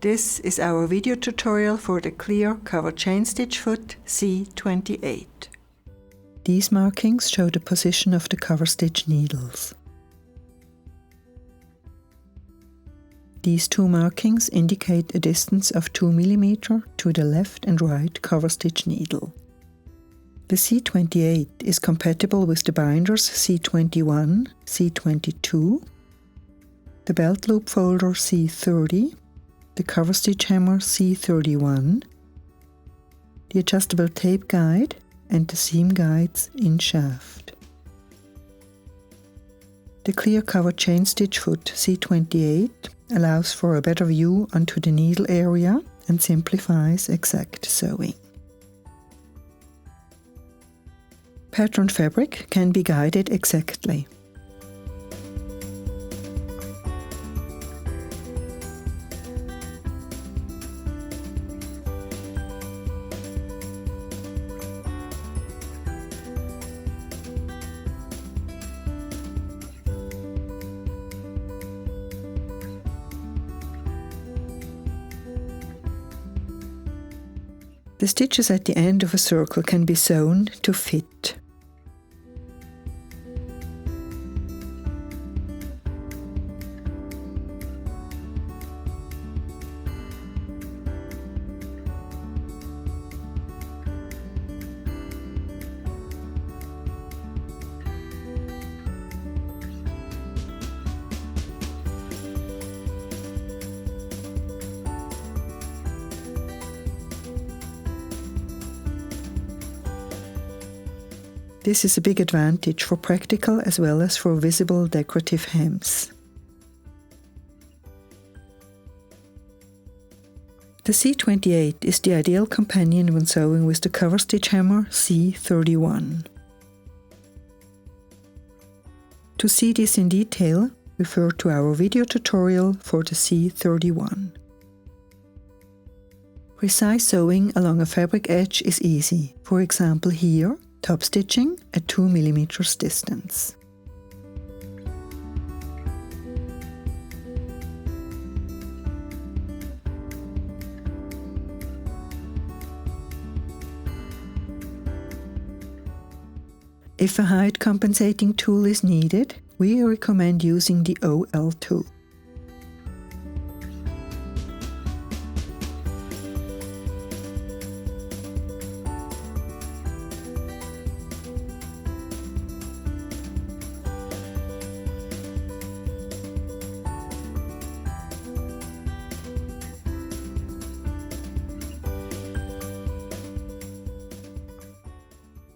This is our video tutorial for the clear cover chainstitch foot C28. These markings show the position of the cover stitch needles. These two markings indicate a distance of 2 mm to the left and right cover stitch needle. The C28 is compatible with the binders C21, C22, the belt loop folder C30, the Coverstitch Hemmer C31, the adjustable tape guide and the seam guides in shaft. The clear cover chainstitch foot C28 allows for a better view onto the needle area and simplifies exact sewing. Patterned fabric can be guided exactly. The stitches at the end of a circle can be sewn to fit. This is a big advantage for practical as well as for visible decorative hems. The C28 is the ideal companion when sewing with the Coverstitch Hemmer C31. To see this in detail, refer to our video tutorial for the C31. Precise sewing along a fabric edge is easy, for example here, top stitching at 2 mm distance. If a height compensating tool is needed, we recommend using the OL tool.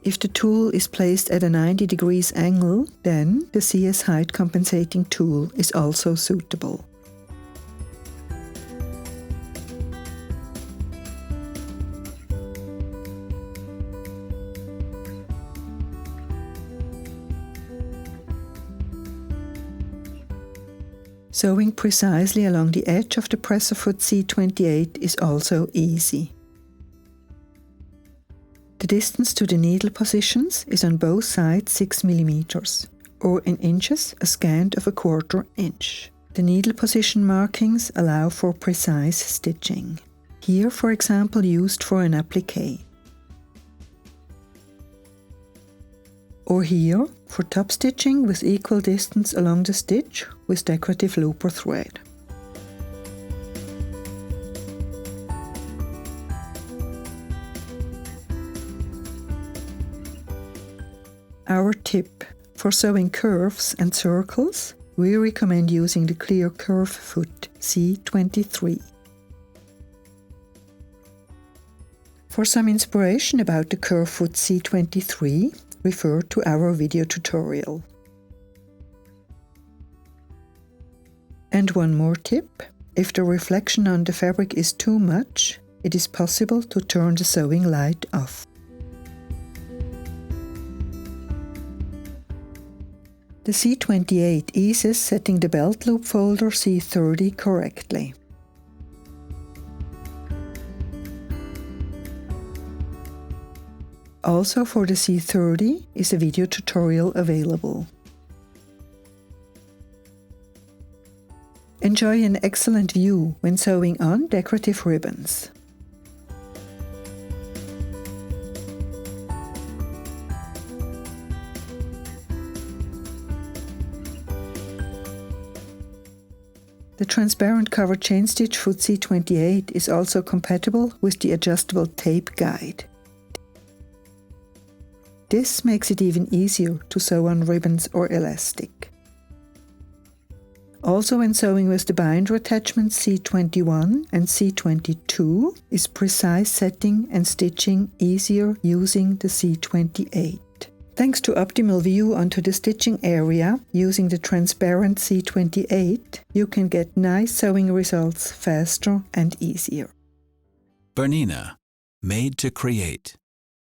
If the tool is placed at a 90 degrees angle, then the CS height compensating tool is also suitable. Sewing precisely along the edge of the presser foot C28 is also easy. The distance to the needle positions is on both sides 6 mm, or in inches a scant of 1/4 inch. The needle position markings allow for precise stitching. Here, for example, used for an applique. Or here, for top stitching with equal distance along the stitch with decorative looper thread. Our tip: for sewing curves and circles, we recommend using the clear curve foot C23. For some inspiration about the curve foot C23, refer to our video tutorial. And one more tip: if the reflection on the fabric is too much, it is possible to turn the sewing light off. The C28 eases setting the belt loop folder C30 correctly. Also for the C30 is a video tutorial available. Enjoy an excellent view when sewing on decorative ribbons. The transparent cover Chainstitch Foot C28 is also compatible with the adjustable tape guide. This makes it even easier to sew on ribbons or elastic. Also, when sewing with the binder attachments C21 and C22 is precise setting and stitching easier using the C28. Thanks to optimal view onto the stitching area using the transparent C28, you can get nice sewing results faster and easier. BERNINA, made to create.